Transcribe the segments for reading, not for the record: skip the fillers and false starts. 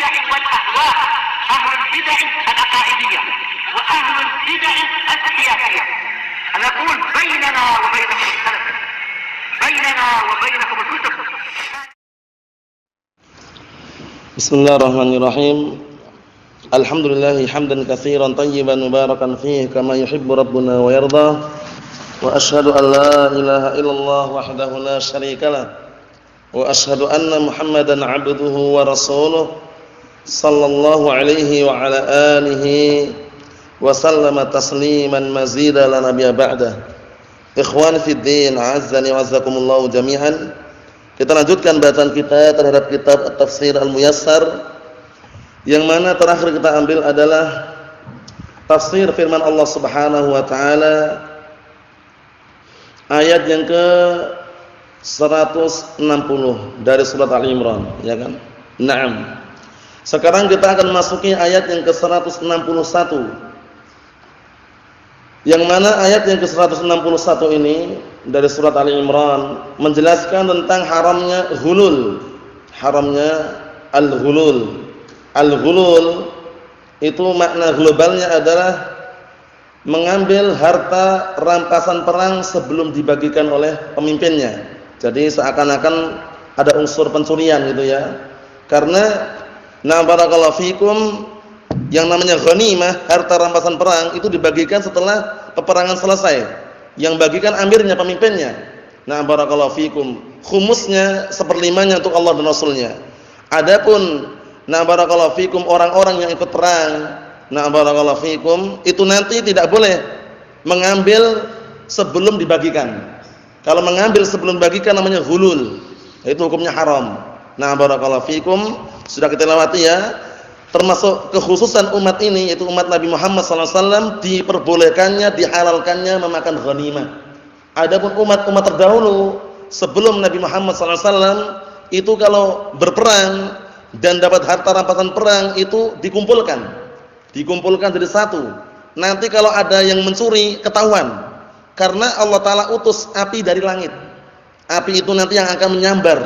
البدع والأهواء، أهل البدع العقائدية وأهل البدع السياسية. نقول بيننا وبينكم السلف، بيننا وبينكم الكتب. بسم الله الرحمن الرحيم. الحمد لله حمدا كثيرا طيبا مباركا فيه كما يحب ربنا ويرضى. وأشهد أن لا إله إلا الله وحده لا شريك له. وأشهد أن محمدا عبده ورسوله صلى الله عليه وعلى آله وسلم تسليما مزيدا لا نبي بعده. Ikhwan fi din, azzani wa azzakumullah jami'an. Kita lanjutkan bacaan kita terhadap kitab At-Tafsir Al-Muyassar, yang mana terakhir kita ambil adalah tafsir firman Allah Subhanahu wa taala ayat yang ke 160 dari surat Al-Imran, ya kan? Naam. Sekarang kita akan masuki ayat yang ke 161. Yang mana ayat yang ke 161 ini dari surat Al-Imran menjelaskan tentang haramnya ghulul. Haramnya al-ghulul. Al-ghulul itu makna globalnya adalah mengambil harta rampasan perang sebelum dibagikan oleh pemimpinnya. Jadi seakan-akan ada unsur pencurian gitu ya. Karena barakallahu fikum, yang namanya ghanimah, harta rampasan perang itu dibagikan setelah peperangan selesai. Yang bagikan amirnya, pemimpinnya. Barakallahu fikum, khumusnya seperlimanya untuk Allah dan Rasulnya. Adapun barakallahu fikum orang-orang yang ikut perang, barakallahu fikum, itu nanti tidak boleh mengambil sebelum dibagikan. Kalau mengambil sebelum dibagikan namanya ghulul. Itu hukumnya haram. Barakallahu fikum, sudah kita lewati ya. Termasuk kekhususan umat ini, yaitu umat Nabi Muhammad SAW, diperbolehkannya, dihalalkannya memakan ghanimah. Adapun umat-umat terdahulu sebelum Nabi Muhammad SAW itu kalau berperang dan dapat harta rampasan perang itu dikumpulkan jadi satu. Nanti kalau ada yang mencuri ketahuan, karena Allah Ta'ala utus api dari langit. Api itu nanti yang akan menyambar,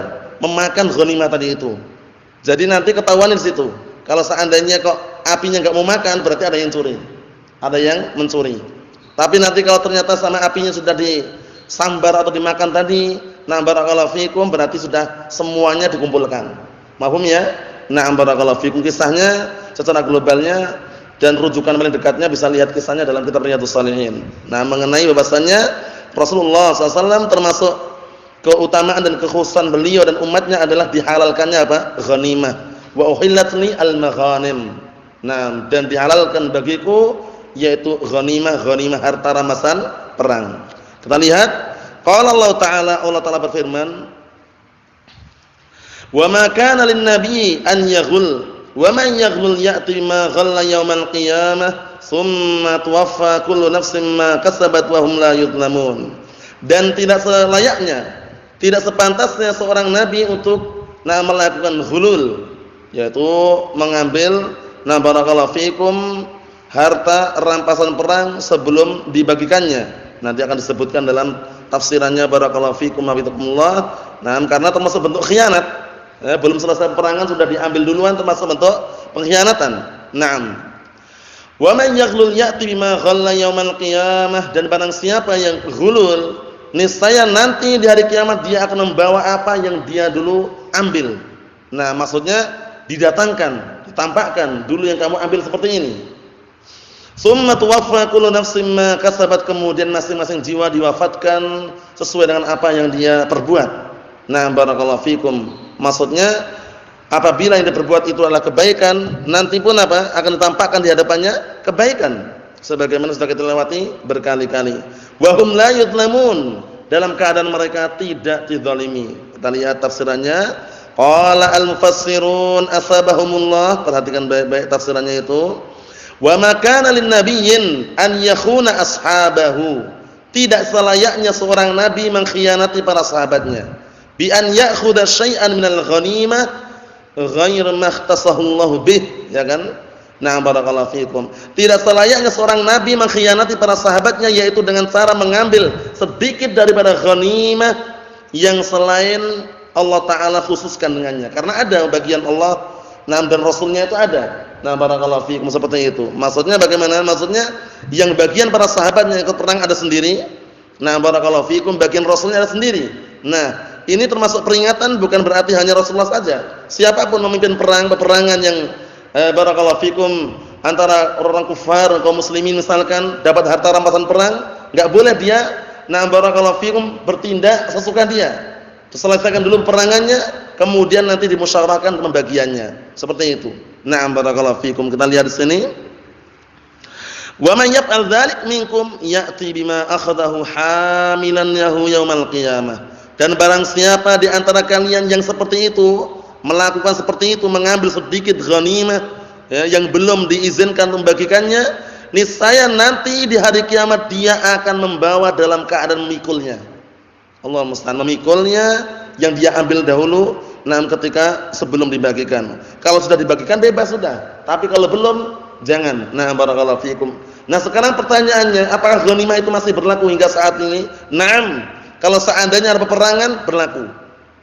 memakan ghanimah tadi itu. Jadi nanti ketahuan di situ. Kalau seandainya kok apinya enggak mau makan, berarti ada yang curi. Ada yang mencuri. Tapi nanti kalau ternyata sama apinya sudah disambar atau dimakan tadi, barakallahu fikum, berarti sudah semuanya dikumpulkan. Mahfum ya? Barakallahu fikum, kisahnya secara globalnya dan rujukan paling dekatnya bisa lihat kisahnya dalam kitab Riyadhus Shalihin. Mengenai bahwasannya Rasulullah SAW termasuk keutamaan dan kekhususan beliau dan umatnya adalah dihalalkannya apa? Ghanimah. Wa uhillat li al-maghanim. Dan dihalalkan bagiku yaitu ghanimah harta rampasan perang. Kita lihat qala Allah Ta'ala berfirman, "Wa ma kana lin-nabi an yaghul, wa man yaghul ya'ti ma ghalla yaumal qiyamah, tsumma tuwaffa kullu nafsin ma kasabat wa hum la yuzlamun." Dan tidak selayaknya, tidak sepantasnya seorang nabi untuk melakukan ghulul, yaitu mengambil barakallahu fikum harta rampasan perang sebelum dibagikannya. Nanti akan disebutkan dalam tafsirannya barakallahu fikum hafizakumullah. Karena termasuk bentuk khianat. Belum selesai peperangan sudah diambil duluan, termasuk bentuk pengkhianatan. Wa man yaghlul ya'ti bima ghalla yaumal qiyamah, dan barang siapa yang ghulul, niscaya nanti di hari kiamat dia akan membawa apa yang dia dulu ambil. Maksudnya didatangkan, ditampakkan dulu yang kamu ambil seperti ini. Summa tuwaffa kullu nafsin ma kasabat, kemudian masing-masing jiwa diwafatkan sesuai dengan apa yang dia perbuat. Barakallahu fikum. Maksudnya apabila yang diperbuat itu adalah kebaikan, nanti pun apa? Akan ditampakkan di hadapannya kebaikan. Sebagaimana sudah kita lewati berkali-kali. Wa hum la yuzlamun, dalam keadaan mereka tidak dizalimi. Kita lihat tafsirannya. Qala al-mufassirun asabahumullah, perhatikan baik-baik tafsirannya itu. Wa ma kana lin-nabiyyin an yakhuna ashabahu, tidak selayaknya seorang nabi mengkhianati para sahabatnya. Bi an ya'khudha syai'an minal ghanimah ghairu ma ikhtasahu Allah bih, ya kan? Barakallahu fikum. Tidak selayaknya seorang nabi mengkhianati para sahabatnya, yaitu dengan cara mengambil sedikit daripada ghanimah yang selain Allah Ta'ala khususkan dengannya. Karena ada bagian Allah dan Rasulnya itu ada. Nah, barakallahu fiikum, seperti itu. Maksudnya bagaimana? Maksudnya yang bagian para sahabatnya ikut perang ada sendiri. Nah, barakallahu fiikum, bagian Rasulnya ada sendiri. Nah, ini termasuk peringatan, bukan berarti hanya Rasulullah saja. Siapapun memimpin peperangan yang barakallahu fiikum antara orang kufar dan kaum muslimin misalkan dapat harta rampasan perang, enggak boleh dia barakallahu fiikum bertindak sesuka dia. Selesaikan dulu peperangannya, kemudian nanti dimusyawarahkan pembagiannya. Seperti itu. Barakallahu fiikum. Kita lihat di sini. Wa man yaf'al dzalik minkum ya'ti bima akhadahu hamilan yahu yaumal qiyamah. Dan barang siapa di antara kalian yang seperti itu, melakukan seperti itu, mengambil sedikit ghanimah yang belum diizinkan membagikannya, niscaya nanti di hari kiamat dia akan membawa dalam keadaan memikulnya. Allah musta'an, memikulnya yang dia ambil dahulu ketika sebelum dibagikan. Kalau sudah dibagikan bebas sudah, tapi kalau belum jangan. Barakallahu fiikum. Sekarang pertanyaannya, apakah ghanimah itu masih berlaku hingga saat ini? Naam. Kalau seandainya ada peperangan berlaku.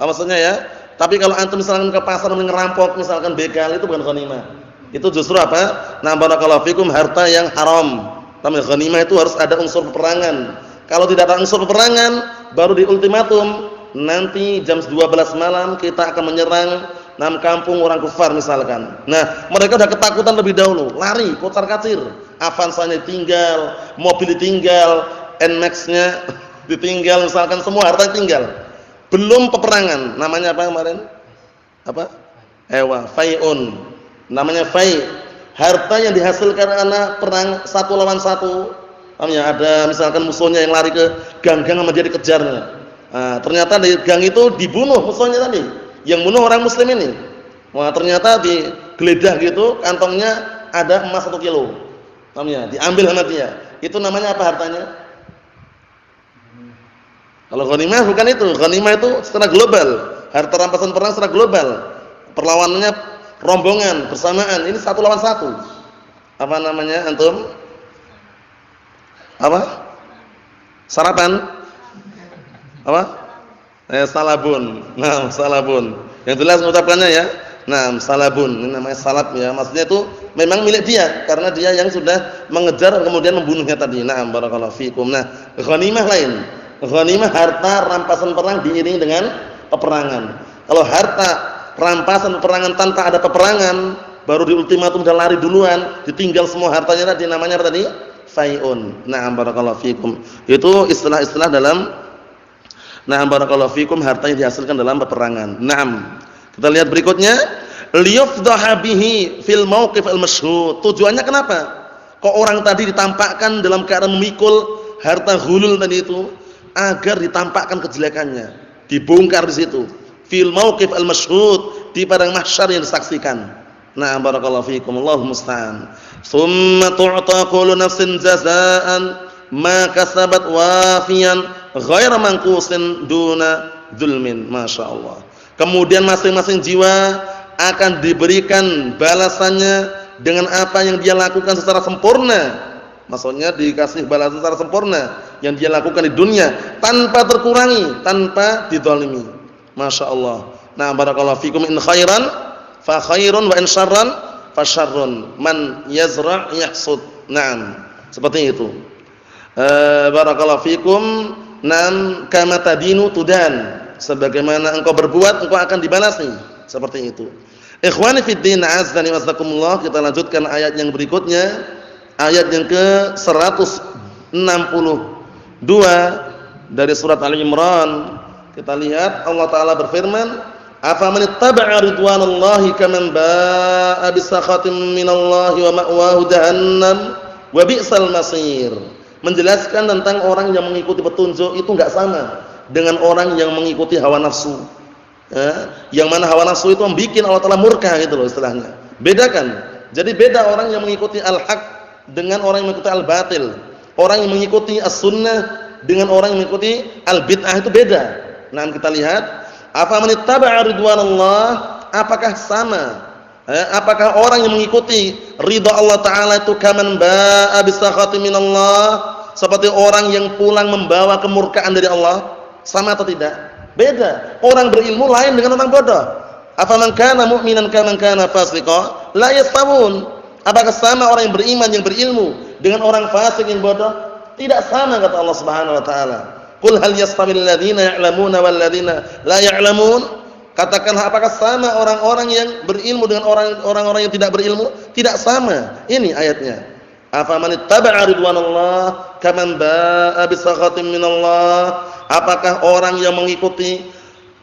Apa maksudnya ya? Tapi kalau antum misalkan ke pasar ngerampok misalkan begal, itu bukan ghanimah. Itu justru apa? Barakallahu fiikum, harta yang haram. Tapi ghanimah itu harus ada unsur peperangan. Kalau tidak ada unsur peperangan, baru di ultimatum, nanti jam 12 malam kita akan menyerang kampung orang kufar misalkan. Mereka sudah ketakutan lebih dahulu, lari, kocar-kacir. Avanzanya ditinggal, mobil ditinggal, Nmax-nya ditinggal misalkan, semua harta ditinggal. Belum peperangan, namanya apa kemarin? Fai'un. Namanya fai'. Harta yang dihasilkan karena perang satu lawan satu. Ada misalkan musuhnya yang lari ke gang-gang sama dia dikejarnya. Ternyata di gang itu dibunuh musuhnya tadi. Yang bunuh orang muslim ini. Ternyata digeledah gitu, kantongnya ada emas 1 kilo. Diambil sama dia. Itu namanya apa hartanya? Kalau ghanimah bukan itu. Ghanimah itu secara global. Harta rampasan perang secara global. Perlawanannya rombongan, bersamaan. Ini 1 lawan 1. Apa namanya antum? Sarapan? Salabun. Salabun. Yang jelas mengucapkannya ya. Salabun. Ini namanya salab ya. Maksudnya itu memang milik dia karena dia yang sudah mengejar kemudian membunuhnya tadi. Barakallahu fiikum. Ghanimah lain. Ghanimah harta rampasan perang diiringi dengan peperangan. Kalau harta rampasan peperangan tanpa ada peperangan, baru di ultimatum udah lari duluan, ditinggal semua hartanya tadi, namanya apa tadi? Fai'un. Barakallahu fiikum. Itu istilah-istilah dalam barakallahu fiikum, harta yang dihasilkan dalam peperangan. Kita lihat berikutnya, liyufdaha bihi fil mauqif al-masyhud. Tujuannya kenapa? Kok orang tadi ditampakkan dalam keadaan memikul harta ghulul tadi itu agar ditampakkan kejelekannya, dibongkar di situ. Fil mauqif al-masyhud, di padang mahsyar yang disaksikan. Barakallahu fiikum, Allahu musta'an. Tsumma tu'ta kullu nafsin jazaa'an ma kasabat wafiyan ghaira manqusin duna dzulmin. Masyaallah. Kemudian masing-masing jiwa akan diberikan balasannya dengan apa yang dia lakukan secara sempurna. Maksudnya dikasih balasan secara sempurna yang dia lakukan di dunia tanpa terkurangi, tanpa dizalimi. Masyaallah. Barakallahu fiikum, in khairan fa khairun wa in syarran fa syarrun. Man yazra' yahsud. Seperti itu. Barakallahu fiikum. Kama tadinu tudan. Sebagaimana engkau berbuat, engkau akan dibalasi. Seperti itu. Ikhwani fid din, azdani wasakumullah. Kita lanjutkan ayat yang berikutnya. Ayat yang ke-162 dari surat Ali Imran. Kita lihat Allah Ta'ala berfirman, afaman ittaba'a ridwanallahi kaman ba'a bisakhatin minallahi wa ma'wahu jahannam wa bi'sal masir. Menjelaskan tentang orang yang mengikuti petunjuk itu enggak sama dengan orang yang mengikuti hawa nafsu. Yang mana hawa nafsu itu membuat Allah Ta'ala murka gitu loh istilahnya. Bedakan. Jadi beda orang yang mengikuti al-haq dengan orang yang mengikuti al-batil. Orang yang mengikuti as-sunnah dengan orang yang mengikuti al-bid'ah itu beda. Kita lihat, afaman ittaba'a ridwanallah, apakah sama? Apakah orang yang mengikuti ridha Allah Ta'ala itu kaman ba'a bisakhatin minallah, seperti orang yang pulang membawa kemurkaan dari Allah? Sama atau tidak? Beda. Orang berilmu lain dengan orang bodoh. Afaman kana mu'minan kaman kana fasiqa la yastawun. Apakah sama orang yang beriman yang berilmu dengan orang fasik yang bodoh? Tidak sama kata Allah Subhanahu wa taala. Qul hal yastawil ladzina ya'lamuna wal ladzina la ya'lamun? Katakanlah apakah sama orang-orang yang berilmu dengan orang-orang yang tidak berilmu? Tidak sama. Ini ayatnya. Afaman ittaba'a ridwanallah kaman ba'a bisakhatin minallah? Apakah orang yang mengikuti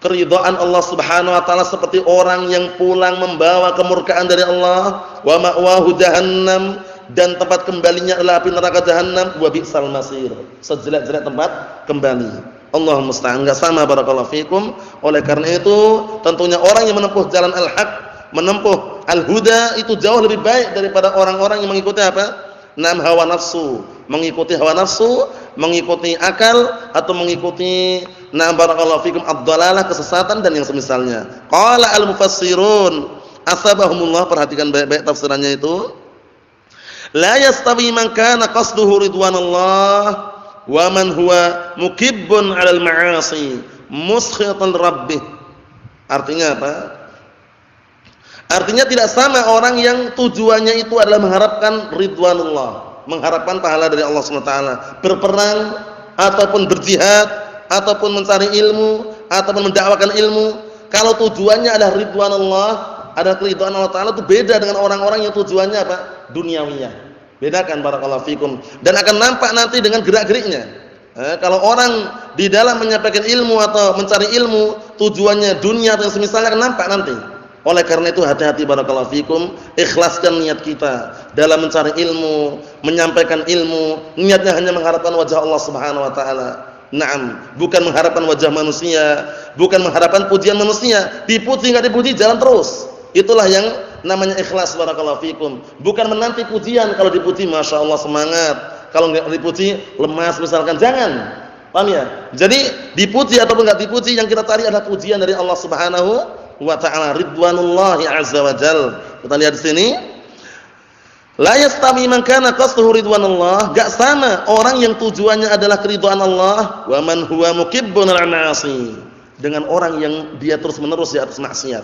keridhaan Allah Subhanahu wa taala seperti orang yang pulang membawa kemurkaan dari Allah? Wa ma'wahu jahannam, dan tempat kembalinya adalah api neraka jahannam. Wa bi'sal masir, sejelek-jelek tempat kembali. Allahumma musta'an. Enggak sama, barakallahu fikum. Oleh karena itu tentunya orang yang menempuh jalan al-haq, menempuh al-huda, itu jauh lebih baik daripada orang-orang yang mengikuti apa? Hawa nafsu, mengikuti hawa nafsu, mengikuti akal, atau mengikuti barakallahu fikum ad-dhalalah, kesesatan dan yang semisalnya. Qala al-mufassirun asabahumullah, perhatikan baik-baik tafsirannya itu. La yastawi man kana qasduhu ridwanallah wa man huwa mukibbun 'alal ma'asi muskhitan rabbih. Artinya apa? Artinya tidak sama orang yang tujuannya itu adalah mengharapkan ridwanullah, mengharapkan pahala dari Allah Subhanahu wa taala, berperang ataupun berjihad ataupun mencari ilmu ataupun mendakwakan ilmu. Kalau tujuannya adalah ridwanullah, ada keridhaan Allah taala, itu beda dengan orang-orang yang tujuannya apa? Duniawiyah. Bedakan, barakallahu fikum. Dan akan nampak nanti dengan gerak-geriknya. Kalau orang di dalam menyampaikan ilmu atau mencari ilmu tujuannya dunia atau semisalnya, akan nampak nanti. Oleh karena itu hati-hati, barakallahu fikum. Ikhlaskan niat kita dalam mencari ilmu, menyampaikan ilmu. Niatnya hanya mengharapkan wajah Allah Subhanahu wa taala. Naam, bukan mengharapkan wajah manusia, bukan mengharapkan pujian manusia. Dipuji enggak dipuji, jalan terus. Itulah yang namanya ikhlas, barakallahu fikum. Bukan menanti pujian. Kalau dipuji masya Allah semangat, kalau enggak dipuji lemas misalkan, jangan. Paham ya? Jadi dipuji ataupun enggak dipuji, yang kita cari adalah pujian dari Allah Subhanahu wa taala, ridwanullahi azza wa jalla. Kita lihat di sini. La yastawi man kana qasduhu ridwanullah, enggak sama orang yang tujuannya adalah keridhaan Allah, wa man huwa mukibbun 'alal ma'asi, dengan orang yang dia terus-menerus di atas maksiat.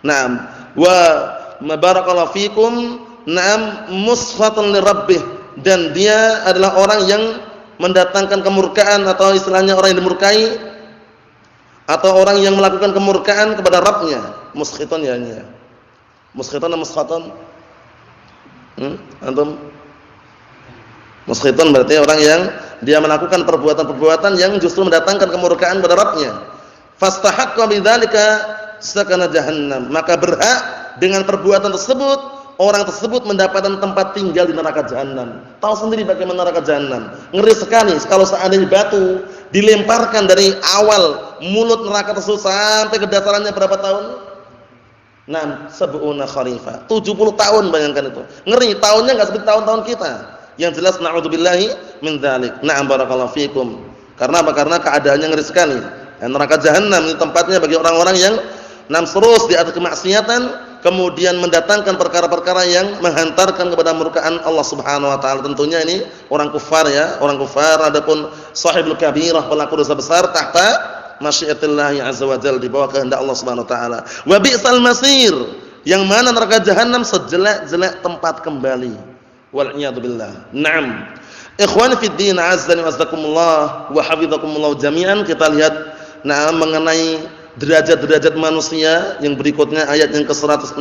Naam, wa barakallahu fikum. Naam, muskhatan li rabbih, dan dia adalah orang yang mendatangkan kemurkaan, atau istilahnya orang yang dimurkai, atau orang yang melakukan kemurkaan kepada Rabbnya. Muskhitan ya ini. Muskhitan atau muskhatan? Antum? Muskhitan berarti orang yang dia melakukan perbuatan-perbuatan yang justru mendatangkan kemurkaan kepada Rabbnya. Fastahaqqa bidzalika sakana jahannam, maka berhak dengan perbuatan tersebut orang tersebut mendapatkan tempat tinggal di neraka jahanam. Tahu sendiri bagaimana neraka jahanam, ngeri sekali. Kalau seandainya batu dilemparkan dari awal mulut neraka tersebut sampai ke dasarannya berapa tahun? 70 kharifah, 70 tahun, bayangkan itu. Ngeri, tahunnya enggak seperti tahun-tahun kita. Yang jelas na'udzubillahi min dzalik. Na'am, barakallahu fikum. Karena apa? Karena keadaannya ngeri sekali. Neraka jahanam ini tempatnya bagi orang-orang yang terus di atas kemaksiatan, kemudian mendatangkan perkara-perkara yang menghantarkan kepada murkaan Allah Subhanahu wa taala. Tentunya ini orang kufar ya, orang kufar. Adapun sahibul kabirah, pelaku dosa besar, tahta masyiatillah azza wa jalla, di bawah kehendak Allah Subhanahu wa taala. Wa bi'sal masir, yang mana neraka jahanam sejelek-jelek tempat kembali. Wal iyad billah. Naam. Ikhwani fid din, azzani wa azzakumullah wa hafizakumullah jami'an. Kita lihat mengenai derajat-derajat manusia yang berikutnya, ayat yang ke-163,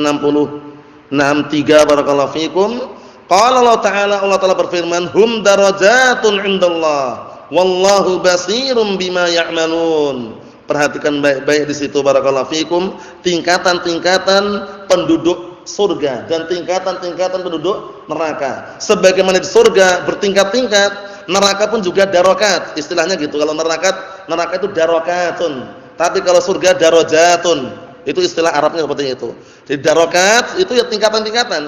barakallahu fikum. Qala Allah Ta'ala berfirman, hum darajatun indallah wallahu basirum bima ya'malun. Perhatikan baik-baik di situ, barakallahu fikum, tingkatan-tingkatan penduduk surga dan tingkatan-tingkatan penduduk neraka. Sebagaimana di surga bertingkat-tingkat, neraka pun juga darokat, istilahnya gitu. Kalau neraka itu darokatun. Tapi kalau surga darajatun, itu istilah Arabnya seperti itu. Jadi darokat itu ya tingkatan-tingkatan,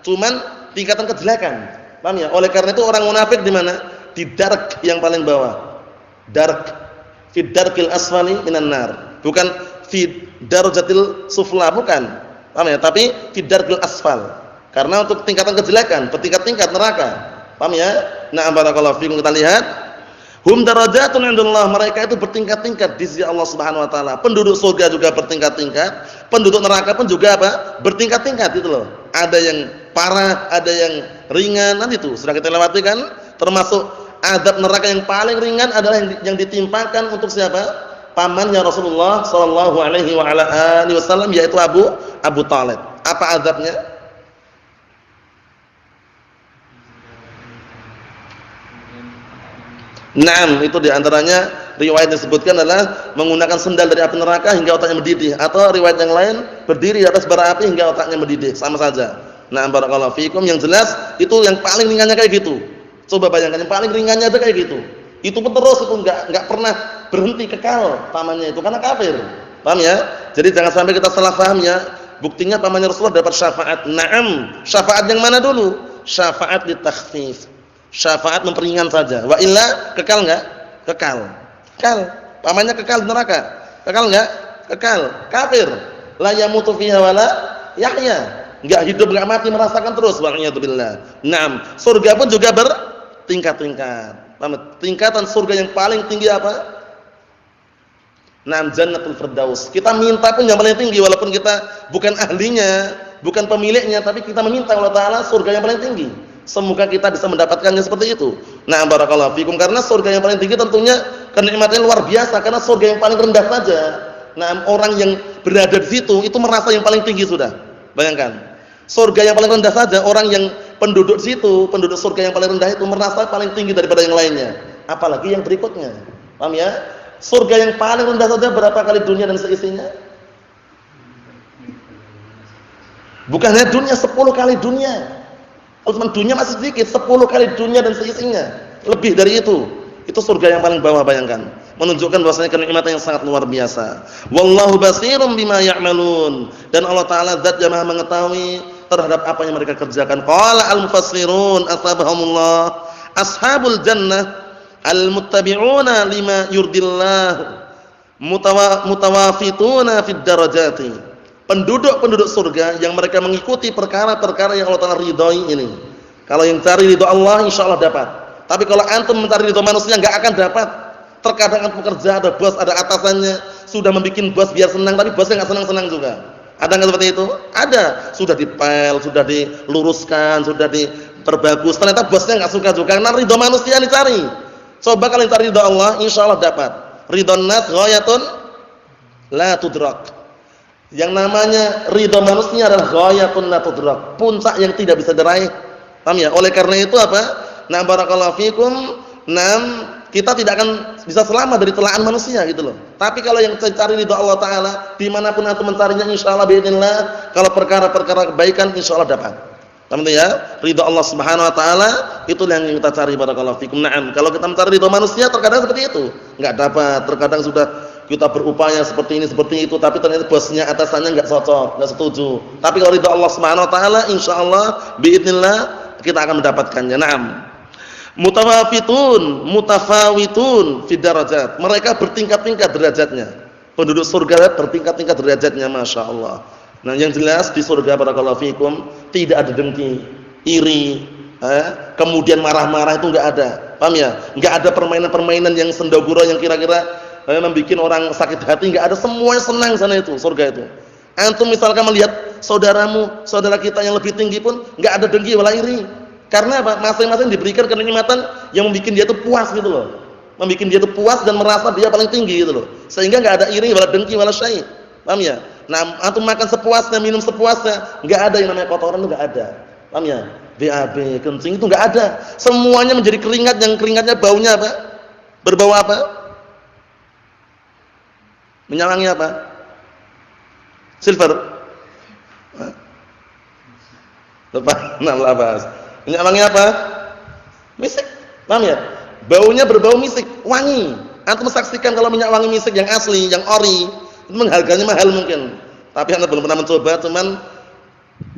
cuman tingkatan kejelekan. Paham ya? Oleh karena itu orang munafik di mana? Di dark yang paling bawah. Dark, fi darkil asfali minan nar. Bukan fi darajatil sufla, bukan. Paham ya? Tapi fi darkil asfal. Karena untuk tingkatan kejelekan bertingkat-tingkat neraka. Paham ya? Na'am, barakallahu fikum. Kita lihat Hum darajatun 'indallah, mereka itu bertingkat-tingkat di sisi Allah Subhanahu wa taala. Penduduk surga juga bertingkat-tingkat, penduduk neraka pun juga apa? Bertingkat-tingkat itu loh. Ada yang parah, ada yang ringan, nanti itu sudah kita lewati kan? Termasuk azab neraka yang paling ringan adalah yang ditimpakan untuk siapa? Pamannya Rasulullah sallallahu alaihi wa ala alihi wasallam, yaitu Abu Thalib. Apa azabnya? Naam, itu diantaranya riwayat disebutkan adalah menggunakan sendal dari api neraka hingga otaknya mendidih, atau riwayat yang lain berdiri di atas bara api hingga otaknya mendidih, sama saja. Nah, barakallahu fikum, yang jelas itu yang paling ringannya kayak gitu. Coba bayangkan yang paling ringannya itu kayak gitu. Itu pun terus itu enggak pernah berhenti, kekal pamannya itu karena kafir. Paham ya? Jadi jangan sampai kita salah paham ya. Buktinya pamannya Rasulullah dapat syafaat. Naam, syafaat yang mana dulu? Syafaat ditakhfif. Syafaat memperingan saja. Wa illa kekal enggak? Kekal. Kekal. Pamannya kekal di neraka. Kekal enggak? Kekal. Kafir. La yamutu fiha wala yahya. Enggak hidup enggak mati, merasakan terus, wa'iyadzubillah. Naam, surga pun juga bertingkat-tingkat. Tingkatan surga yang paling tinggi apa? Naam, Jannatul Firdaus. Kita minta pun yang paling tinggi walaupun kita bukan ahlinya, bukan pemiliknya, tapi kita meminta Allah Taala surga yang paling tinggi. Semoga kita bisa mendapatkannya seperti itu. Nah, barakallahu fikum, karena surga yang paling tinggi tentunya kenikmatannya luar biasa, karena surga yang paling rendah saja. Nah, orang yang berada di situ itu merasa yang paling tinggi sudah. Bayangkan. Surga yang paling rendah saja, orang yang penduduk situ, penduduk surga yang paling rendah itu merasa paling tinggi daripada yang lainnya. Apalagi yang berikutnya. Paham ya? Surga yang paling rendah saja berapa kali dunia dan seisinya? Bukan hanya dunia, 10 kali dunia. Kalau dunia masih sedikit, 10 kali dunia dan seisinya. Lebih dari itu. Itu surga yang paling bawah, bayangkan. Menunjukkan bahwasanya kenikmatan yang sangat luar biasa. Wallahu basirun bima ya'malun. Dan Allah Taala zat yang Maha mengetahui terhadap apa yang mereka kerjakan. Qala al-mufassirun ashabahumullah, ashabul jannah al-muttabi'una lima yurdillah mutawafituna fid darajati. Penduduk-penduduk surga yang mereka mengikuti perkara-perkara yang Allah Taala ridhoi ini. Kalau yang cari ridho Allah insyaallah dapat. Tapi kalau antum mencari ridho manusia enggak akan dapat. Terkadang antum bekerja, ada bos, ada atasannya, sudah membuat bos biar senang, tapi bosnya enggak senang-senang juga. Ada enggak seperti itu? Ada. Sudah dipel, sudah diluruskan, sudah diperbagus. Ternyata bosnya enggak suka juga. Karena ridho manusia dicari. Coba kalian cari ridho Allah, insyaallah dapat. Ridhon nas ghayatun la tudrak. Yang namanya ridho manusia adalah ghayatun la tudrak, puncak yang tidak bisa diraih. Paham ya? Oleh karena itu apa? Nah, barakallahu fikum, kita tidak akan bisa selamat dari celaan manusia gitu loh. Tapi kalau yang cari ridho Allah Taala, dimanapun antum mencarinya insyaallah biidznillah, kalau perkara-perkara kebaikan insyaallah dapat. Paham ya? Ridho Allah Subhanahu wa taala itu yang kita cari, barakallahu fikum. Naam, kalau kita mencari ridho manusia terkadang seperti itu, enggak dapat. Terkadang sudah kita berupaya seperti ini seperti itu, tapi ternyata bosnya, atasannya enggak cocok, enggak setuju. Tapi kalau ridho Allah Subhanahu wa taala insyaallah biidznillah kita akan mendapatkannya. Naam. Mutafawitun fi darajat. Mereka bertingkat-tingkat derajatnya. Penduduk surga bertingkat-tingkat derajatnya, masyaallah. Nah, yang jelas di surga, barakallahu fikum, tidak ada dengki, iri, kemudian marah-marah, itu enggak ada. Paham ya? Enggak ada permainan-permainan yang sendagura yang kira-kira membuat orang sakit hati, enggak ada. Semuanya senang sana itu, surga itu. Antum misalkan melihat saudaramu, saudara kita yang lebih tinggi pun enggak ada dengki wala iri. Karena apa? Masing-masing diberikan kenikmatan yang membuat dia itu puas gitu loh. Membuat dia itu puas dan merasa dia paling tinggi gitu loh. Sehingga enggak ada iri wala dengki wala syai'. Paham ya? Nah, antum makan sepuasnya, minum sepuasnya, enggak ada yang namanya kotoran, itu enggak ada. Paham ya? BAB, kencing itu enggak ada. Semuanya menjadi keringat, yang keringatnya baunya apa? Berbau apa? Menyawangi apa? Silver. Lepas, nafas. Menyawangi apa? Misik. Paham ya? Baunya berbau misik, wangi. Antum saksikan kalau minyak wangi misik yang asli, yang ori, itu harganya mahal mungkin. Tapi anda belum pernah mencoba, cuman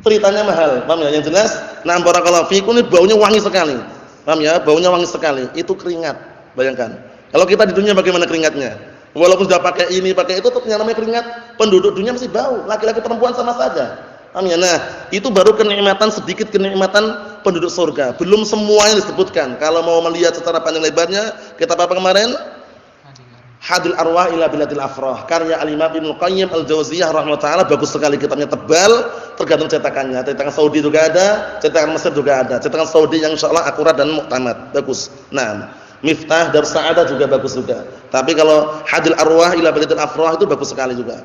ceritanya mahal. Paham ya? Yang jelas, nah barakallahu fikum, ini baunya wangi sekali. Paham ya? Baunya wangi sekali. Itu keringat. Bayangkan. Kalau kita di dunia bagaimana keringatnya? Walaupun sudah pakai ini, pakai itu, tetap yang namanya keringat. Penduduk dunia masih bau. Laki-laki perempuan sama saja. Paham ya? Nah, itu baru kenikmatan, sedikit kenikmatan penduduk surga. Belum semuanya disebutkan. Kalau mau melihat secara panjang lebarnya, kita apa kemarin? Hadil Arwah ila Biladil Afrah, karya Al-Imam Ibnu Qayyim Al-Jauziyah rahimahullah taala, bagus sekali kitabnya, tebal, tergantung cetakannya. Cetakan Saudi juga ada, cetakan Mesir juga ada. Cetakan Saudi yang insyaallah akurat dan muktamad, bagus. Nah, Miftah Darus Sa'adah juga bagus juga. Tapi kalau Hadil Arwah ila Biladil Afrah itu bagus sekali juga.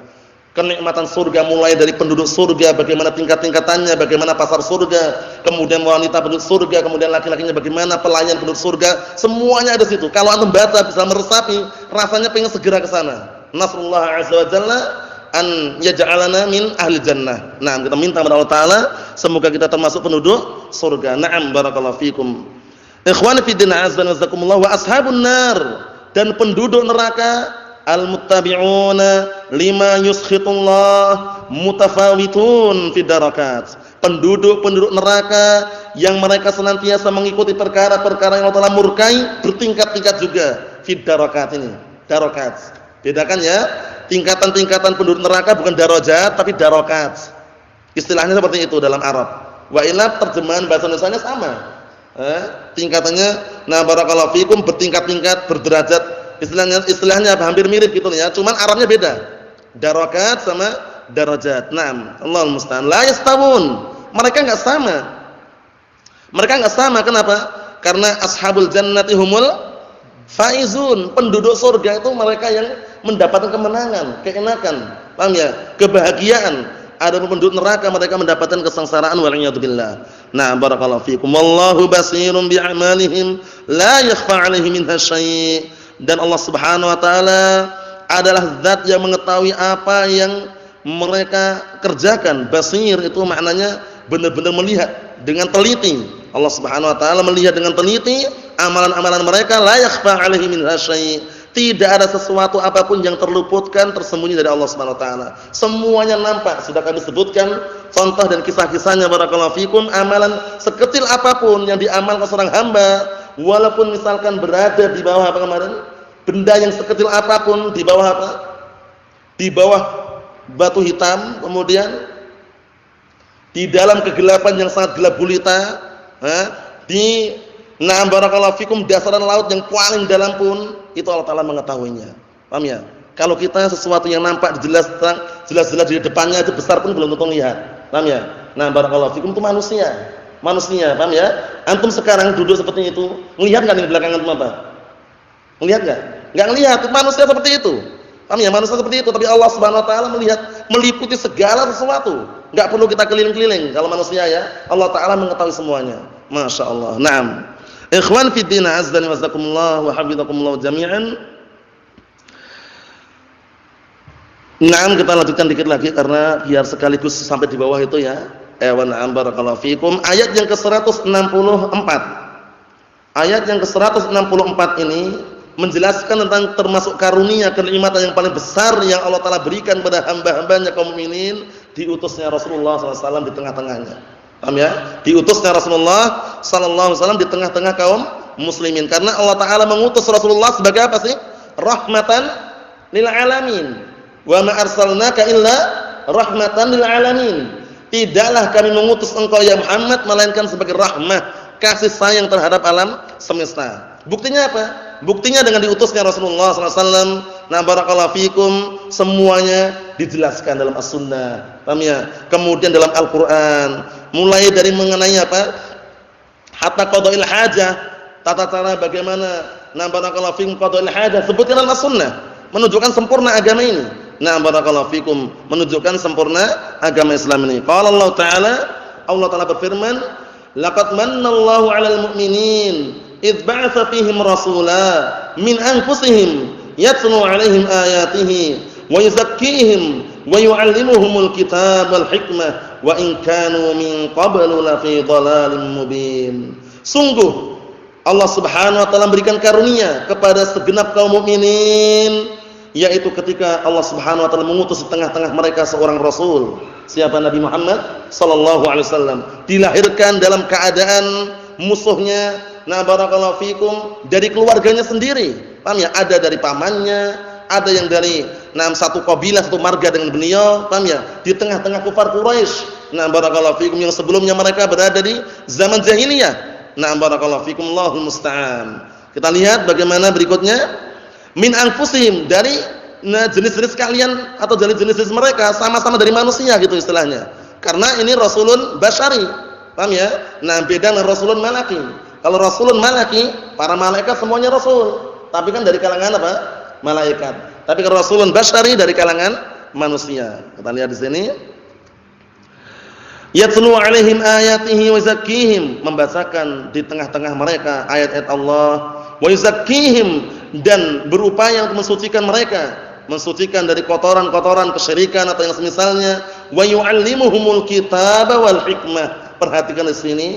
Kenikmatan surga mulai dari penduduk surga, bagaimana tingkat-tingkatannya, bagaimana pasar surga, kemudian wanita penduduk surga, kemudian laki-lakinya bagaimana, pelayan penduduk surga, semuanya ada di situ. Kalau antum baca bisa meresapi, rasanya pengen segera ke sana. Nasrullah azza wa jalla an yaj'alana min ahli jannah. Nah, kita minta kepada Allah taala semoga kita termasuk penduduk surga. Na'am, barakallahu fikum. Ikhwani fi din azza wa jazakumullah, wa ashabun nar, dan penduduk neraka al-muttabi'una lima yuskhitullah mutafawitun fi darakat. Penduduk-penduduk neraka yang mereka senantiasa mengikuti perkara-perkara yang Allah Taala murkai, bertingkat-tingkat juga fi darakat ini. Darakat. Bedakan ya, tingkatan-tingkatan penduduk neraka bukan darajat tapi darakat. Istilahnya seperti itu dalam Arab. Wa ila terjemahan bahasa Indonesianya sama. Tingkatannya nah barakallahu fikum, bertingkat-tingkat, berderajat. Istilahnya hampir mirip gitu ya, cuman Arabnya beda. Darakat sama darajat. Naam, Allahul musta'an. La yastawun. Mereka enggak sama. Mereka enggak sama, kenapa? Karena ashabul jannati humul faizun. Penduduk surga itu mereka yang mendapatkan kemenangan, keenakan. Paham ya? Kebahagiaan. Ada penduduk neraka mereka mendapatkan kesengsaraan wal iyad billah. Nah, barakallahu fikum. Wallahu basirun bi'amalihim la yakhfa 'alaihi minha syai'. Dan Allah Subhanahu wa taala adalah zat yang mengetahui apa yang mereka kerjakan. Basir itu maknanya benar-benar melihat dengan teliti. Allah Subhanahu wa taala melihat dengan teliti amalan-amalan mereka, la yakhfa 'alaihi minha syai'. Tidak ada sesuatu apapun yang terluputkan, tersembunyi dari Allah Subhanahu wa taala. Semuanya nampak, sudah kami sebutkan contoh dan kisah-kisahnya barakallahu fikum. Amalan sekecil apapun yang diamalkan seorang hamba, walaupun misalkan berada di bawah apa kemarin? Benda yang sekecil apapun, di bawah apa? Di bawah batu hitam, kemudian di dalam kegelapan yang sangat gelap gulita, di na'am barakallahu fikum dasaran laut yang paling dalam pun itu Allah Taala mengetahuinya. Paham ya? Kalau kita sesuatu yang nampak jelas-jelas di depannya itu besar pun belum tentu lihat. Paham ya? Nah, barakallahu fikum itu manusia. Manusia, paham ya? Antum sekarang duduk seperti itu, melihat enggak di belakang antum apa? Melihat enggak? Enggak lihat, manusia seperti itu. Paham ya? Manusia seperti itu, tapi Allah Subhanahu wa taala melihat, meliputi segala sesuatu. Enggak perlu kita keliling-keliling kalau manusia ya. Allah taala mengetahui semuanya. Masyaallah. Naam. Ikhwan fi din azza wa jazakumullah wa hafizakumullah jami'an. Naam, kita lanjutkan dikit lagi karena biar sekaligus sampai di bawah itu ya. Wa na'am barakallahu fikum. Ayat yang ke-164. Ayat yang ke-164 ini menjelaskan tentang termasuk karunia kenikmatan yang paling besar yang Allah Taala berikan pada hamba-hambanya kaum mukminin, diutusnya Rasulullah SAW di tengah-tengahnya. Paham ya? Diutusnya Rasulullah SAW di tengah-tengah kaum muslimin. Karena Allah Taala mengutus Rasulullah sebagai apa sih? Rahmatan lil alamin. Wa ma arsalnaka illa rahmatan lil alamin. Tidaklah kami mengutus engkau ya Muhammad melainkan sebagai rahmah, kasih sayang terhadap alam semesta. Buktinya apa? Buktinya dengan diutusnya Rasulullah SAW. Nah, barakallahu fikum, semuanya dijelaskan dalam as-sunnah. Paham ya? Kemudian dalam Al-Quran, mulai dari mengenai apa? Hatta qada'il hajah, tata cara bagaimana. Nah, barakallahu fikum qada'il hajah, sebutkan dalam as-sunnah, menunjukkan sempurna agama ini. Nah, barakallahu fikum, menunjukkan sempurna agama Islam ini. Qala Allah Ta'ala, Allah Ta'ala berfirman, laqad mannallahu 'alal mu'minin idz ba'atsa fihim rasula min anfusihim yatlu 'alaihim ayatihi wa yuzakkihim wa yu'allimuhumul kitab wal hikmah wa in kanu min qablu lafi dhalalin mubin. Sungguh Allah Subhanahu wa taala memberikan karunia kepada segenap kaum mukminin, yaitu ketika Allah Subhanahu wa taala mengutus di tengah-tengah mereka seorang rasul. Siapa? Nabi Muhammad sallallahu alaihi wasallam. Dilahirkan dalam keadaan musuhnya, nah barakallahu fikum, dari keluarganya sendiri. Paham ya? Ada dari pamannya, ada yang dari satu kabilah, satu marga dengan beliau. Paham ya? Di tengah-tengah kufar Quraisy, Na'am barakallahu fikum, yang sebelumnya mereka berada di zaman jahiliyah. Na'am barakallahu fikum, Allahul musta'an. Kita lihat bagaimana berikutnya. Min anfusihim, dari jenis-jenis kalian atau dari jenis-jenis mereka, sama-sama dari manusia gitu istilahnya. Karena ini rasulun basyari. Paham ya? Nah, beda dengan rasulun malaki. Kalau rasulun malaki, para malaikat semuanya rasul. Tapi kan dari kalangan apa? Malaikat. Tapi kalau rasulun basyari dari kalangan manusia. Kita lihat di sini. Yatlu 'alaihim ayatihi wa yuzakkihim, membacakan di tengah-tengah mereka ayat-ayat Allah, wa yuzakkihim, dan berupaya untuk mensucikan mereka, mensucikan dari kotoran-kotoran kesyirikan atau yang semisalnya, wa yu'allimuhumul kitaba wal hikmah. Perhatikan di sini,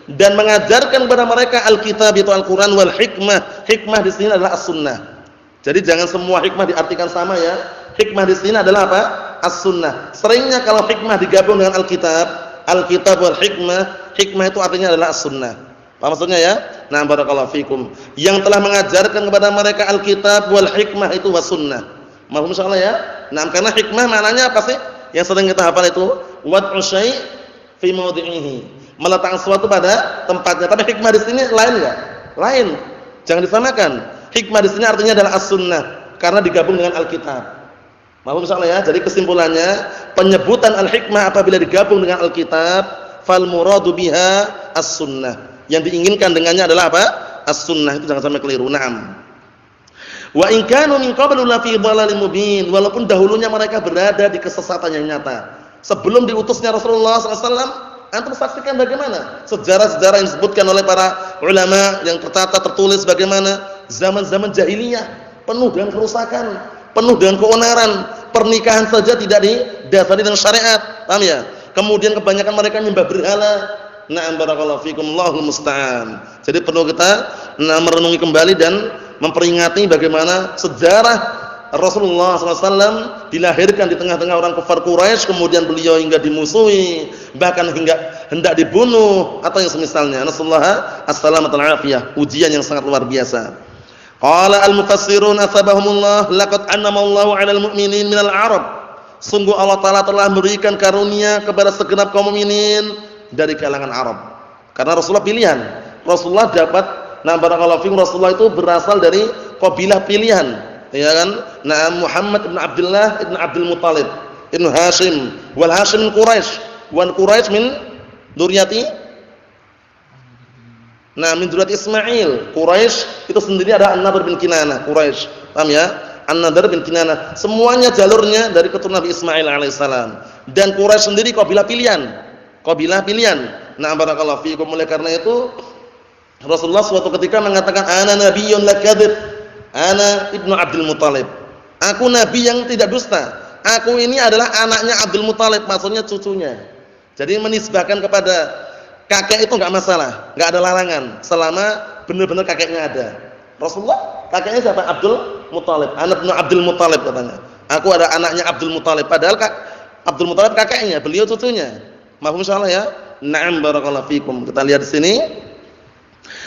dan mengajarkan kepada mereka alkitab itu Al-Qur'an, wal hikmah. Hikmah di sini adalah as-sunnah. Jadi jangan semua hikmah diartikan sama ya. Hikmah di sini adalah apa? As-sunnah. Seringnya kalau hikmah digabung dengan Alkitab wal hikmah, hikmah itu artinya adalah as-sunnah. Apa maksudnya ya? Nah, barakallahu fikum. Yang telah mengajarkan kepada mereka Alkitab wal hikmah itu was sunnah. Mahum insyaallah ya. Nah, karena hikmah maknanya apa sih? Yang sering kita hafal itu wad'u syai' fi mawdi'ihi. Meletakkan sesuatu pada tempatnya. Tapi hikmah di sini lain enggak? Lain. Jangan disamakan. Hikmah di sini artinya adalah as-sunnah karena digabung dengan Alkitab. Mahum insyaallah ya. Jadi kesimpulannya, penyebutan al-hikmah apabila digabung dengan Alkitab, fal muradu biha as-sunnah. Yang diinginkan dengannya adalah apa? As-sunnah. Itu jangan sampai keliru. Naam. Wa in kanu min qablu la fi dhalalin mubin, walaupun dahulunya mereka berada di kesesatan yang nyata. Sebelum diutusnya Rasulullah SAW, antum saksikan bagaimana sejarah-sejarah yang disebutkan oleh para ulama yang tercatat tertulis bagaimana zaman-zaman jahiliyah penuh dengan kerusakan, penuh dengan keonaran, pernikahan saja tidak didasari dengan syariat, paham ya? Kemudian kebanyakan mereka menyembah berhala. Na'am barakallahu fikum, Allahul musta'an. Jadi perlu kita merenungi kembali dan memperingati bagaimana sejarah Rasulullah SAW dilahirkan di tengah-tengah orang kafir Quraisy, kemudian beliau hingga dimusuhi, bahkan hingga hendak dibunuh atau yang semisalnya. Nasallahu as-salamata wal afiyah. Ujian yang sangat luar biasa. Qala al-mufassirun asbahumullah laqad an'ama Allahu 'alal mu'minin minal Arab. Sungguh Allah Taala telah memberikan karunia kepada segenap kaum mukminin dari kalangan Arab. Karena Rasulullah pilihan. Rasulullah dapat, nah barakallahu fikum, Rasulullah itu berasal dari kabilah pilihan, ya kan? Nah, Muhammad ibn Abdullah ibn Abdul Muttalib ibn Hashim, wal Hashim min Quraisy, wan Quraisy min dzurriyyati, nah min dzurriyyati Ismail. Quraisy itu sendiri ada An-Nadhr bin Kinanah, Quraisy. Paham ya? An-Nadhr bin Kinanah, semuanya jalurnya dari keturunan Nabi Ismail alaihissalam. Dan Quraisy sendiri kabilah pilihan. Kabilah pilihan. Nah, barakallahu fiikum. Oleh karena itu Rasulullah suatu ketika mengatakan, ana nabiyyun la kadzib, ana ibnu Abdul Muttalib. Aku nabi yang tidak dusta. Aku ini adalah anaknya Abdul Muttalib, maksudnya cucunya. Jadi menisbahkan kepada kakek itu enggak masalah, enggak ada larangan selama benar-benar kakeknya ada. Rasulullah kakeknya siapa? Abdul Muttalib. Anak ibnu Abdul Muttalib katanya. Aku ada anaknya Abdul Muttalib, padahal Abdul Muttalib kakeknya, beliau cucunya. Mahfum insyaallah ya. Na'am barakallahu fikum. Kita lihat di sini.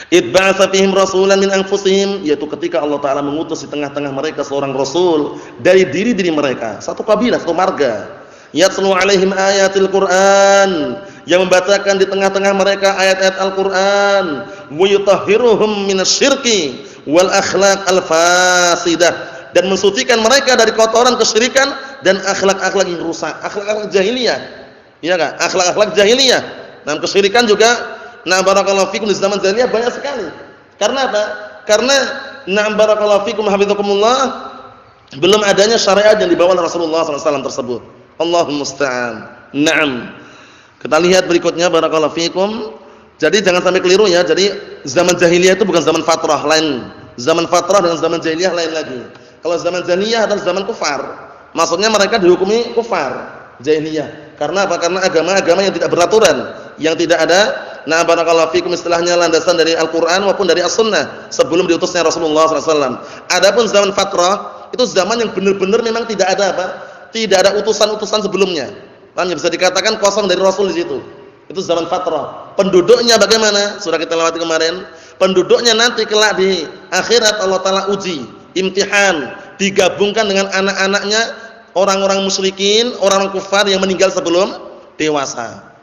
Idba'atsa fihim rasulan min anfusihim, yaitu ketika Allah Taala mengutus di tengah-tengah mereka seorang rasul dari diri-diri mereka, satu kabilah, satu marga. Yatlu 'alaihim ayatil Qur'an, yang membacakan di tengah-tengah mereka ayat-ayat Al-Qur'an, wa yutahhiruhum minasyirki wal akhlaq al-fasidah, dan mensucikan mereka dari kotoran kesyirikan dan akhlak-akhlak yang rusak, akhlak-akhlak jahiliyah. Iya enggak? Akhlak-akhlak jahiliyah. Nah, kesyirikan juga, nah barakallahu fikum, di zaman jahiliyah banyak sekali. Karena apa? Karena nah barakallahu fikum hafizakumullah, belum adanya syariat yang dibawa oleh Rasulullah SAW tersebut. Allahumma musta'an. Naam. Kita lihat berikutnya barakallahu fikum. Jadi jangan sampai keliru ya. Jadi zaman jahiliyah itu bukan zaman fatrah, lain. Zaman fatrah dengan zaman jahiliyah lain lagi. Kalau zaman jahiliyah adalah zaman kufar. Maksudnya mereka dihukumi kufar jahiliyah. Karena apa? Karena agama-agama yang tidak beraturan, yang tidak ada, nah barakallahu fikum, istilahnya landasan dari Al-Qur'an maupun dari As-Sunnah sebelum diutusnya Rasulullah SAW. Adapun zaman fatrah itu zaman yang benar-benar memang tidak ada apa? Tidak ada utusan-utusan sebelumnya. Hanya bisa dikatakan kosong dari Rasul di situ. Itu zaman fatrah. Penduduknya bagaimana? Sudah kita lewati kemarin. Penduduknya nanti kelak di akhirat Allah Taala uji, imtihan, digabungkan dengan anak-anaknya orang-orang musyrikin, orang-orang kufar yang meninggal sebelum dewasa.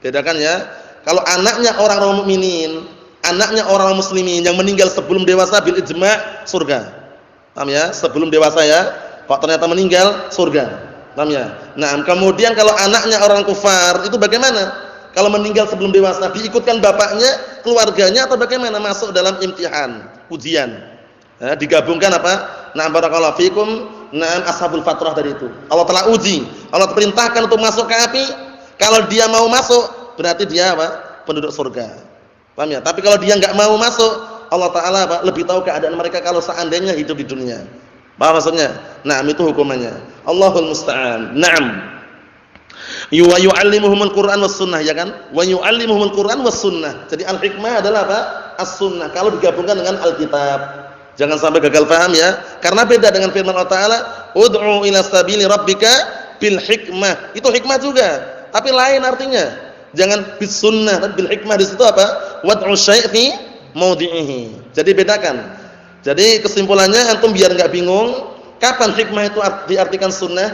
Bedakan ya. Kalau anaknya orang mukminin, anaknya orang muslimin yang meninggal sebelum dewasa bil ijma' surga. Paham ya? Sebelum dewasa ya. Kok ternyata meninggal surga. Paham ya? Nah, kemudian kalau anaknya orang kufar itu bagaimana? Kalau meninggal sebelum dewasa diikutkan bapaknya, keluarganya atau bagaimana? Masuk dalam imtihan, ujian. Nah, digabungkan apa? Nah, barakallahu fikum. Nah, ashabul fatrah tadi itu. Allah telah uji, Allah perintahkan untuk masuk ke api. Kalau dia mau masuk, berarti dia apa? Penduduk surga. Paham ya? Tapi kalau dia enggak mau masuk, Allah Taala apa? Lebih tahu keadaan mereka kalau seandainya hidup di dunia. Paham maksudnya? Nah, itu hukumannya. Allahul musta'an. Naam. Wa yu'allimuhumul Qur'an was sunnah, ya kan? Wa yu'allimuhumul Qur'an was sunnah. Jadi al-hikmah adalah apa? As-sunnah. Kalau digabungkan dengan Alkitab. Jangan sampai gagal paham ya. Karena beda dengan firman Allah Taala, "Ud'u ila sabili rabbika bil hikmah." Itu hikmah juga, tapi lain artinya. Jangan bis sunnah, tapi bil hikmah di situ apa? Wad'u syai' fi mawdi'ihi. Jadi bedakan. Jadi kesimpulannya antum biar enggak bingung, kapan hikmah itu diartikan sunnah?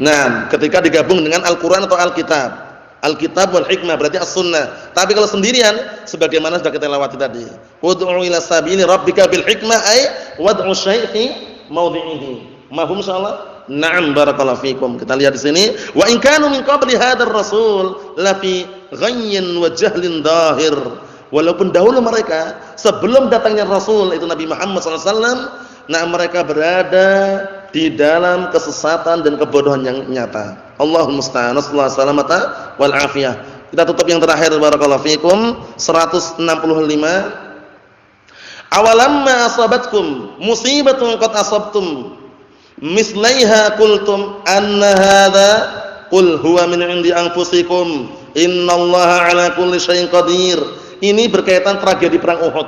Nah, ketika digabung dengan Al-Qur'an atau Alkitab. Alkitab wal hikmah berarti as-sunnah. Tapi kalau sendirian sebagaimana sudah kita lewati tadi. Ud'u ila sabili rabbika bil hikmah ay wad'u syai' fi mawdi'ihi. Mafhum insyaallah? Na'am barakallahu fikum. Kita lihat di sini, wa in kanu min qabli hadzal rasul la fi ghayyin wa jahlin dhahir. Walaupun dahulu mereka sebelum datangnya Rasul itu Nabi Muhammad SAW, nah mereka berada di dalam kesesatan dan kebodohan yang nyata. Allahumma musta'an. Sallallahu salamata wal afiyah. Kita tutup yang terakhir barakallahu fikum 165. Awalamma asabatkum musibatun qad asabtum mislaiha qultum anna hadza qul huwa min 'indi anfusikum innallaha 'ala kulli syai'in qadir. Ini berkaitan tragedi perang Uhud.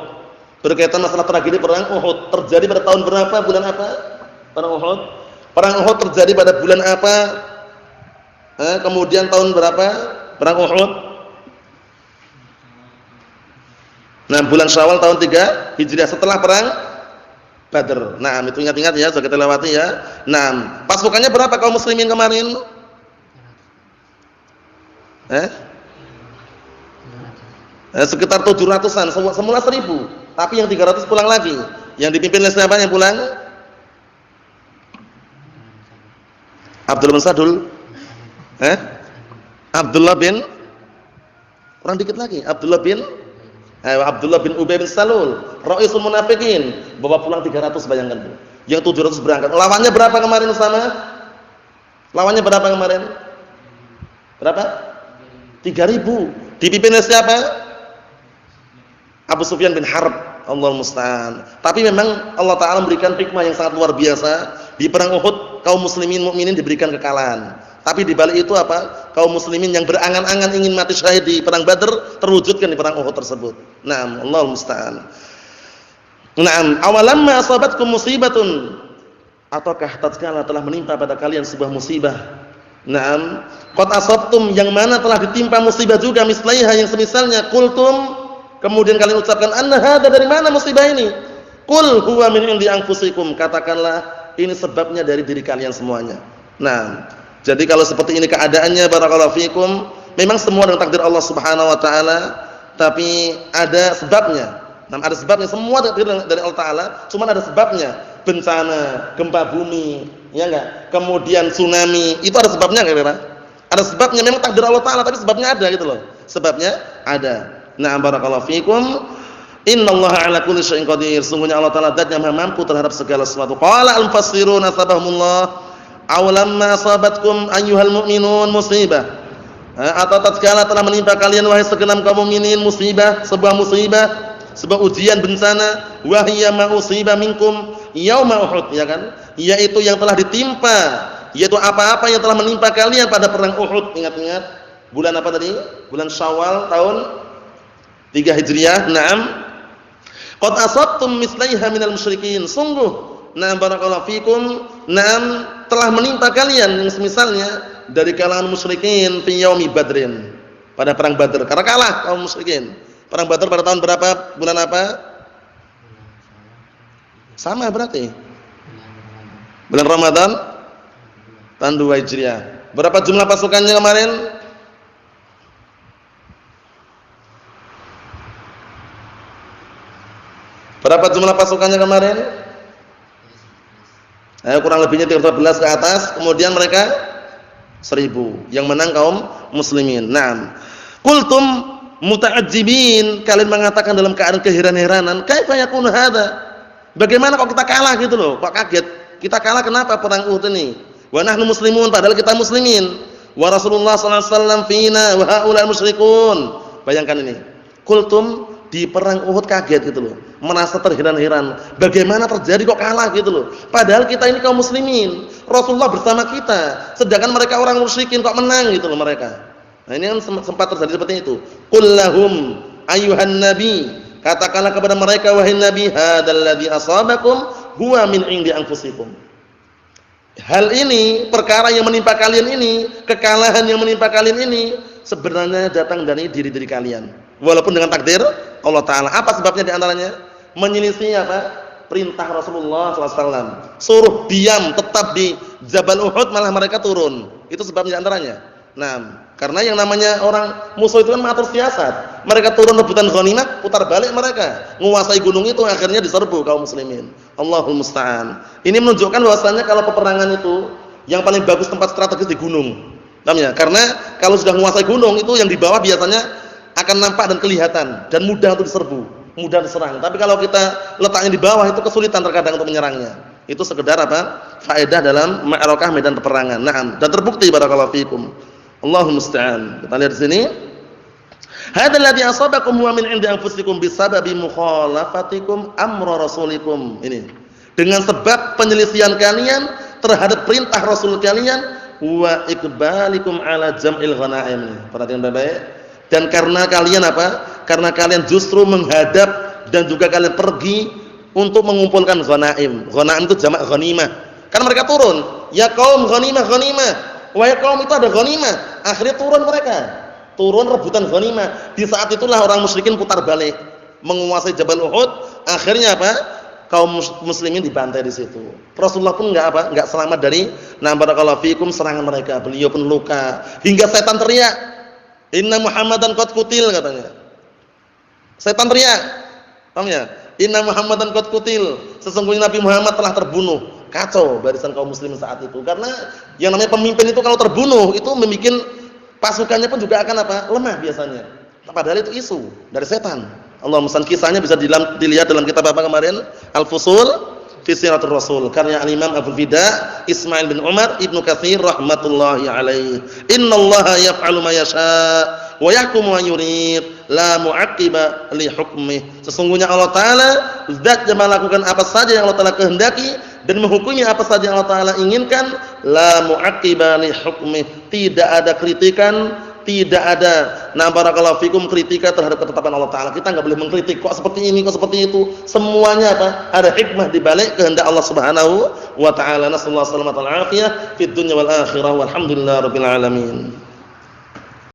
Berkaitan masalah tragedi perang Uhud. Terjadi pada tahun berapa? Bulan apa? Perang Uhud. Perang Uhud terjadi pada bulan apa? Kemudian tahun berapa? Perang Uhud. Nah, bulan Syawal tahun 3 Hijriah setelah perang Badr. Nah, itu ingat-ingat ya, sudah kita lewati ya. Nah, pasukannya berapa kaum muslimin kemarin? Sekitar 700-an, semula 1000, tapi yang 300 pulang lagi. Yang dipimpin oleh siapa yang pulang? Abdullah bin Sadul. Abdullah bin, kurang dikit lagi, Abdullah bin Ubay bin Salul, Ra'isul Munafiqin, bawa pulang 300, bayangkan. Yang 700 berangkat. Lawannya berapa kemarin sama? Lawannya berapa kemarin? Berapa? 3000. Dipimpin oleh siapa? Abu Sufyan bin Harb. Allahul musta'an. Tapi memang Allah Ta'ala memberikan hikmah yang sangat luar biasa. Di perang Uhud kaum muslimin mukminin diberikan kekalahan. Tapi di balik itu apa? Kaum muslimin yang berangan-angan ingin mati syahid di perang Badr terwujudkan di perang Uhud tersebut. Naam, Allahul musta'an. Naam, awalamma asabatkum musibatun, ataukah tatkala telah menimpa pada kalian sebuah musibah? Naam, qad asabtum, yang mana telah ditimpa musibah juga mislaiha yang semisalnya, qultum, kemudian kalian ucapkan anna hadza, dari mana musibah ini? Qul huwa min indi anfusikum, katakanlah ini sebabnya dari diri kalian semuanya. Nah, jadi kalau seperti ini keadaannya barakallahu fikum, memang semua dengan takdir Allah Subhanahu wa taala, tapi ada sebabnya. Nah, ada sebabnya, semua takdir dari Allah Taala, cuma ada sebabnya. Bencana, gempa bumi, ya enggak? Kemudian tsunami, itu ada sebabnya enggak, Pak? Ada sebabnya, memang takdir Allah Taala, tapi sebabnya ada gitu loh. Sebabnya ada. Nah, barakallahu fikum. Innallaha 'ala kulli syai'in qadir. Sungguhnya Allah Taala zat yang Maha mampu terhadap segala sesuatu. Qala al-mufassirun asbahumullah, awalamma asabatkum ayyuhal mu'minun musibah. Atau tatkala telah menimpa kalian wahai segenap kaum mukminin musibah, sebuah musibah, sebuah ujian bencana, wahiyya ma usiba minkum yauma Uhud, ya kan? Yaitu yang telah ditimpa, yaitu apa-apa yang telah menimpa kalian pada perang Uhud. Ingat-ingat bulan apa tadi? Bulan Syawal tahun 3 Hijriah. Naam. Qad asabtum mislaiha minal musyrikin. Sungguh, na'am barakallahu fikum, na'am telah menimpa kalian yang semisalnya dari kalangan musyrikin fi yaumi Badrin, pada perang Badr. Karena kalah kaum musyrikin. Perang Badr pada tahun berapa? Bulan apa? Sama berarti. Bulan Ramadan. Tahun 2 Hijriah. Berapa jumlah pasukannya kemarin? Berapa jumlah pasukannya kemarin? Kurang lebihnya 13 ke atas. Kemudian mereka 1000. Yang menang kaum muslimin. Naam. Qultum muta'ajjibin, kalian mengatakan dalam keadaan keheran-heranan, kaifa yakunu hadza? Bagaimana kok kita kalah gitu loh? Kok kaget? Kita kalah kenapa perang Uhud ini? Wa nahnu muslimun, padahal kita muslimin. Wa Rasulullah sallallahu alaihi wasallam fina wa haula musyrikun. Bayangkan ini. Qultum, di perang Uhud kaget gitu loh. Merasa terheran-heran. Bagaimana terjadi kok kalah gitu loh? Padahal kita ini kaum muslimin. Rasulullah bersama kita. Sedangkan mereka orang musyrikin kok menang gitu loh mereka. Nah, ini kan sempat terjadi seperti itu. Qul lahum ayyuhan nabi, katakanlah kepada mereka wahai nabi, hadzal ladzi asabakum huwa min indi anfusikum. Hal ini, perkara yang menimpa kalian ini, kekalahan yang menimpa kalian ini sebenarnya datang dari diri-diri kalian. Walaupun dengan takdir Allah Taala. Apa sebabnya di antaranya? Menyelisih apa? Perintah Rasulullah SAW. Suruh diam, tetap di Jabal Uhud, malah mereka turun. Itu sebabnya di antaranya. Nah, karena yang namanya orang musuh itu kan mengatur siasat. Mereka turun rebutan ghanimah, putar balik mereka, menguasai gunung itu, akhirnya diserbu kaum muslimin. Allahul musta'an. Ini menunjukkan bahwasanya kalau peperangan itu yang paling bagus tempat strategis di gunung. Paham ya? Karena kalau sudah menguasai gunung itu yang di bawah biasanya akan nampak dan kelihatan dan mudah untuk diserbu, mudah diserang. Tapi kalau kita letaknya di bawah itu kesulitan terkadang untuk menyerangnya. Itu sekedar apa? Faedah dalam ma'rakah medan peperangan. Naam, dan terbukti barakallahu fikum. Allahumma musta'an. Kita lihat di sini. Hadzal ladzi asabakum huwa min 'indi anfusikum bisababi mukhalafatikum amra rasulikum. Ini. Dengan sebab penyelisihan kalian terhadap perintah Rasul kalian wa iqbalikum 'ala jam'il ghanaim. Perhatikan baik-baik. Dan karena kalian apa? Karena kalian justru menghadap dan juga kalian pergi untuk mengumpulkan ghanaim. Ghanaim itu jamak ghanimah. Kan mereka turun, ya kaum ghanimah ghanimah. Wahai kaum itu ada ghanimah. Akhirnya turun mereka. Turun rebutan ghanimah. Di saat itulah orang musyrikin putar balik, menguasai Jabal Uhud. Akhirnya apa? Kaum muslimin dibantai di situ. Rasulullah pun enggak selamat dari barakallahu fikum serangan mereka. Beliau pun luka. Hingga setan teriak, "Inna Muhammadan qad qutil," katanya. Setan teriak. Paham ya? Inna Muhammadan qad qutil. Sesungguhnya Nabi Muhammad telah terbunuh. Kacau barisan kaum muslimin saat itu. Karena yang namanya pemimpin itu kalau terbunuh itu membuat pasukannya pun juga akan apa? Lemah biasanya. Padahal itu isu dari setan. Allah musan, kisahnya bisa dilihat dalam kitab apa kemarin? Al-Fusul fi Siratul Rasul karya Al-Imam Abu Fida Ismail bin Umar Ibnu Katsir rahmatullahi alaihi. Innallaha yaf'alu ma yasha' wa yahkumu ma yurid la mu'aqqiba li hukmih. Sesungguhnya Allah Taala zat yang melakukan apa saja yang Allah Taala kehendaki dan menghukumi apa saja yang Allah Taala inginkan, la mu'aqqiba li hukmih. Tidak ada kritikan, tidak ada barakallahu fikum kritika terhadap ketetapan Allah Taala. Kita enggak boleh mengkritik kok seperti ini, kok seperti itu. Semuanya apa? Ada hikmah di balik kehendak Allah Subhanahu wa taala. Nasallahu alaihi wasallam fid dunya wal akhirah walhamdulillahirabbil alamin.